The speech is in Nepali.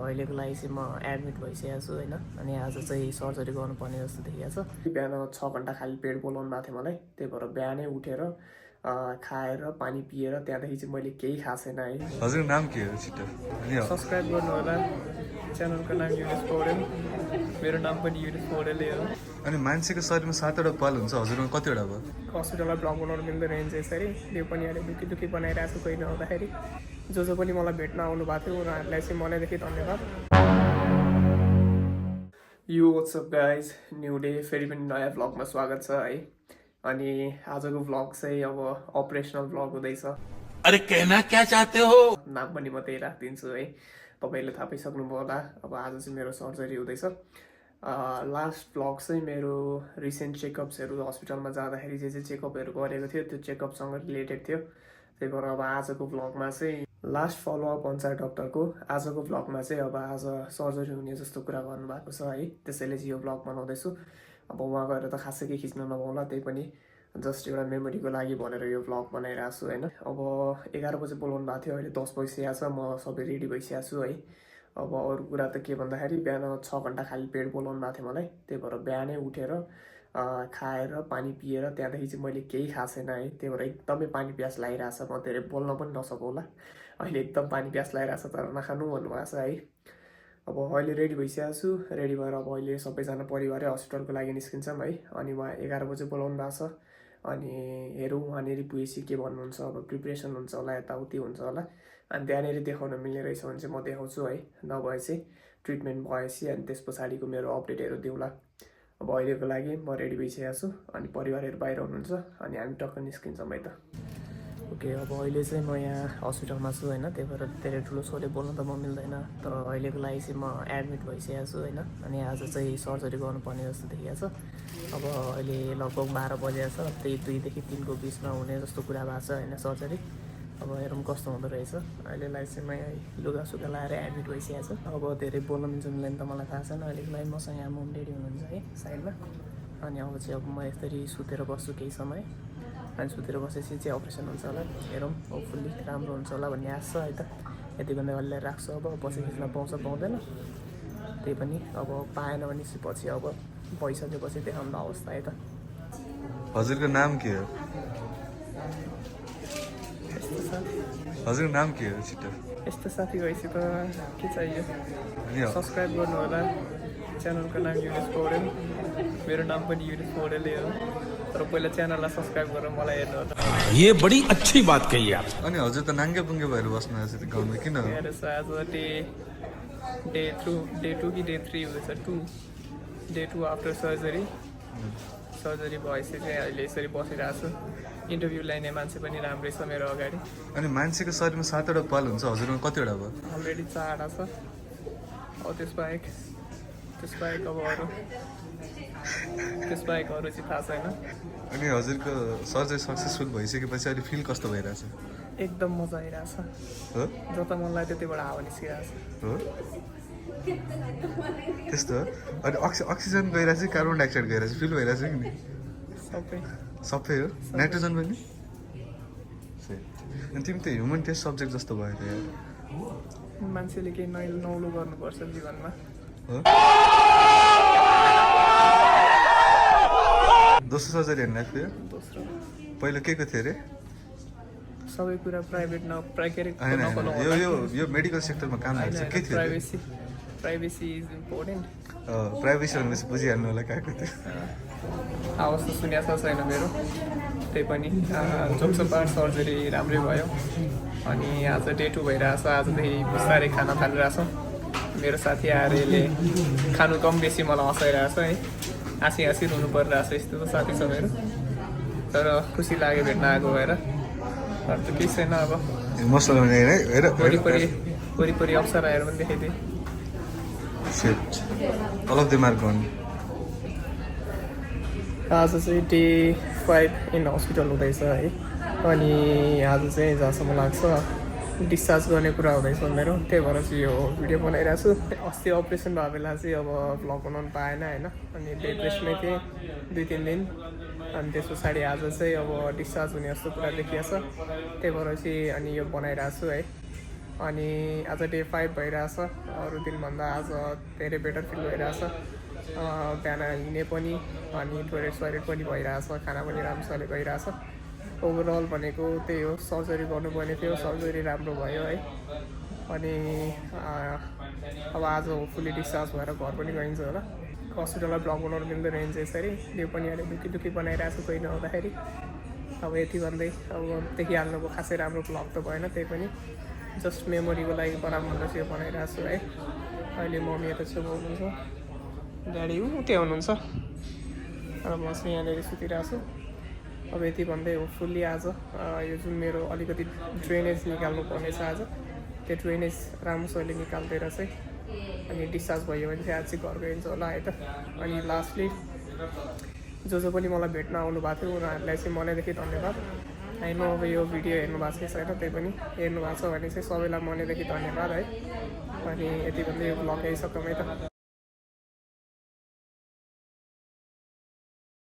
अहिलेको लागि चाहिँ म एडमिट भइसकेको छु होइन। अनि आज चाहिँ सर्जरी गर्नुपर्ने जस्तो देखिएको छ। बिहान 6 घन्टा खाली पेट बोलाउनु भएको थियो मलाई, त्यही भएर बिहानै उठेर खाएर पानी पिएर त्यहाँदेखि चाहिँ मैले केही खाएको छैन है। हजुरको नाम के हो छिटो? सब्सक्राइब गर्नु होला, च्यानलको नाम युनिस पौडेल, मेरो नाम पनि युनिस पौडेलै हो। अनि मान्छेको शरीरमा 7वटा पाल हुन्छ, हजुरमा कतिवटा भयो? हस्पिटलमा ब्लग बनाउनु मिल्दैन रहेछ यसरी, यो पनि अहिले दुखी बनाइरहेको छु कोही नहुँदाखेरि। जो पनि मलाई भेट्न आउनु भएको थियो उनीहरूलाई चाहिँ मनैदेखि धन्यवाद। यो वाट्सअप गाइज, न्यू डे, फेरि पनि नयाँ भ्लगमा स्वागत छ है। अनि आजको भ्लग चाहिँ अब अपरेसनल भ्लग हुँदैछ। अरे कहना क्या चाहते हो? नाम पनि म त्यही राखिदिन्छु है, तपाईँले थाहा पाइसक्नुभयो होला। अब आज चाहिँ मेरो सर्जरी हुँदैछ। लास्ट भ्लग चाहिँ मेरो रिसेन्ट चेकअप्सहरू हस्पिटलमा जाँदाखेरि जे चेकअपहरू गरेको थियो त्यो चेकअपसँग रिलेटेड थियो। त्यही भएर अब आजको भ्लगमा चाहिँ लास्ट फलोअप अनुसार डक्टरको आजको भ्लगमा चाहिँ अब आज सर्जरी हुने जस्तो कुरा गर्नुभएको छ है। त्यसैले चाहिँ यो भ्लग बनाउँदैछु। अब उहाँ गएर त खासै केही खिच्न नपाउला, त्यही पनि जस्ट एउटा मेमोरीको लागि भनेर यो भ्लग बनाइरहेको छु होइन। अब 11 बजे बोलाउनु भएको थियो, अहिले 10 बजिसकेको छ, म सबै रेडी भइसकेको छु है। अब अरू कुरा त के भन्दाखेरि बिहान 6 घन्टा खाली पेट बोलाउनु भएको थियो मलाई, त्यही भएर बिहानै उठेर खाएर पानी पिएर त्यहाँदेखि चाहिँ मैले केही खाएको छैन है। त्यही भएर एकदमै पानी प्यास लागिरहेछ, म धेरै बोल्न पनि नसकौँला। अहिले एकदम पानी प्यास लागिरहेछ, तर नखानु भन्नुभएको छ है। अब अहिले रेडी भइसकेको छु, रेडी भएर अब अहिले सबैजना परिवारै हस्पिटलको लागि निस्किन्छौँ है। अनि उहाँ 11 बजे बोलाउनु भएको छ। अनि हेरौँ उहाँनिर पुगेपछि के भन्नुहुन्छ, अब प्रिपरेसन हुन्छ होला, यताउति हुन्छ होला। अनि त्यहाँनिर देखाउन मिल्ने रहेछ भने चाहिँ म देखाउँछु है, नभए चाहिँ ट्रिटमेन्ट भएपछि अनि त्यस पछाडिको मेरो अपडेटहरू दिउँला। अब अहिलेको लागि म रेडी भइसकेको छु, अनि परिवारहरू बाहिर हुनुहुन्छ, अनि हामी टक्क निस्किन्छौँ है त। ओके, अब अहिले चाहिँ म यहाँ हस्पिटलमा छु होइन, त्यही भएर धेरै ठुलो सोले बोल्नु त म मिल्दैन। तर अहिलेको लागि चाहिँ म एडमिट भइसकेको छु होइन। अनि आज चाहिँ सर्जरी गर्नुपर्ने जस्तो देखिएको छ। अब अहिले लगभग 12 बजेको छ, त्यही 2 देखि 3 को बिचमा हुने जस्तो कुरा भएको छ होइन सर्जरी। अब हेरौँ कस्तो हुँदो रहेछ। अहिलेलाई चाहिँ म यहाँ लुगासुगा लाएर एडमिट भइसकेको छु। अब धेरै बोल्न मिल्छ मिल्दैन त मलाई थाहा छैन। अहिलेको लागि मसँग यहाँ मम डेडी हुनुहुन्छ है साइडमा। अनि अब चाहिँ अब म यसरी सुतेर बस्छु केही समय, अनि सुतेर बसेपछि चाहिँ अपरेसन हुन्छ होला। हेरौँ, होपफुल्ली राम्रो हुन्छ होला भन्ने आश छ है त। यति भन्दा अलि राख्छु, अब पछि खिच्न पाउँछ पाउँदैन त्यही पनि। अब पाएन भने पछि अब भइसकेपछि देखाउनु अवस्था है त। हजुरको नाम के हो? हजुरको नाम के हो छिटो? यस्तो साथी भएपछि त के चाहियो? सब्सक्राइब गर्नु होला, च्यानलको नाम युनिस पौडेल, मेरो नाम पनि युनिस पौडेलै हो। तर पहिला च्यानललाई सब्सक्राइब गरेर मलाई हेर्नु होला। ये बड़ी अच्छी बात कही आप। अनि हजुर त नाङ्गे पुङ्गे भएर बस्नु आएछ त गाउँमा, किन? आज डे 2 कि डे 3 हुँदैछ। डे 2 आफ्टर सर्जरी भएपछि चाहिँ अहिले यसरी बसिरहेको छु। इन्टरभ्यू लिने मान्छे पनि राम्रै छ मेरो अगाडि। अनि मान्छेको शरीरमा 7वटा पाल हुन्छ, हजुरमा कतिवटा भयो? अलरेडी 4वटा छ। अब त्यसबाहेक अरू चाहिँ थाहा छैन। अनि हजुरको सर्जरी सक्सेसफुल भइसकेपछि अहिले फिल कस्तो भइरहेछ? एकदम मजा आइरहेछ हो, जता मन लाग्यो त्यतिबाट हावा निस्किरहेछ हो त्यस्तो हो। अनि अक्सिजन गइरहेछ, कार्बन डाइअक्साइड गइरहेछ, फिल भइरहेछ कि नि? सबै हो, नाइट्रोजन पनि। अनि तिमी त ह्युमन टेस्ट सब्जेक्ट जस्तो भयो त यार। मान्छेले केही नौलो गर्नुपर्छ जीवनमा। दोस्रो सर्जरी हेर्नु थियो? दोस्रो पहिलो के को थियो अरे? सबै कुरा प्राइभेट यो मेडिकल सेक्टरमा काम गर्छ, के थियो? Privacy is important. प्राइभेसी भनेपछि बुझिहाल्नु होला कहाँको थियो। आवाज त सुनेको छैन मेरो, त्यही पनि जोक्सपार सर्जरी राम्रै भयो। अनि आज डे 2 भइरहेछ, आजदेखि बिस्तारै खान थालिरहेछौँ। मेरो साथी आएर यसले खानु कम बेसी मलाई हँसाइरहेछ है, हाँसी रुनु परिरहेछ। यस्तो त साथी छ मेरो, तर खुसी लाग्यो भेट्न आएको भएर। अरू त केही छैन। अब वरिपरि अप्सराहरू पनि देखाइदिएँ। आज चाहिँ डे 5 इन हस्पिटल हुँदैछ है। अनि आज चाहिँ जहाँसम्म लाग्छ डिस्चार्ज गर्ने कुरा हुँदैछ मेरो, त्यही भएर चाहिँ यो भिडियो बनाइरहेको छु। अस्ति अपरेसन भएको बेला चाहिँ अब भ्लग बनाउनु पाएन होइन, अनि बेड रेस्टमै थिएँ 2-3 दिन। अनि त्यस पछाडि आज चाहिँ अब डिस्चार्ज हुने जस्तो कुरा देखिएको छ, त्यही भएर चाहिँ अनि यो बनाइरहेको छु है। अनि आज डे 5 भइरहेछ अरू दिनभन्दा आज धेरै बेटर फिल भइरहेछ बिहान हिँडे पनि अनि टोइलेट पनि भइरहेछ खाना पनि राम्रोसँगले गइरहेछ ओभरअल भनेको त्यही हो सर्जरी गर्नुपर्ने थियो सर्जरी राम्रो भयो है अनि अब आज होपफुली डिस्चार्ज भएर घर पनि गइन्छ होला हस्पिटललाई ब्लग बनाउनु मिल्दो रहन्छ यसरी त्यो पनि अहिले दुखी बनाइरहेको छु कोही नहुँदाखेरि अब यति भन्दै अब देखिहाल्नुको खासै राम्रो ब्लग त भएन त्यही पनि जस्ट मेमोरीको लागि बनाऊँ भनेर चाहिँ बनाइरहेको छु है अहिले मम्मी यता छेउमा हुनुहुन्छ ड्याडी त्यहाँ हुनुहुन्छ र म चाहिँ यहाँनिर सुतिरहेको छु अब यति भन्दै होपफुल्ली आज यो जुन मेरो अलिकति ड्रेनेज निकाल्नु पर्ने छ आज त्यो ड्रेनेज राम्रोसँगले निकालिदिएर चाहिँ अनि डिस्चार्ज भयो भने चाहिँ आज चाहिँ घर गइन्छ होला है त अनि लास्टली जो पनि मलाई भेट्न आउनु भएको थियो उनीहरूलाई चाहिँ मनैदेखि धन्यवाद होइन अब यो भिडियो हेर्नु भएको छैन त्यही पनि हेर्नु भएको छ भने चाहिँ सबैलाई मनैदेखि धन्यवाद है अनि यति भन्दै यो ब्लग आइसक्यौँ है त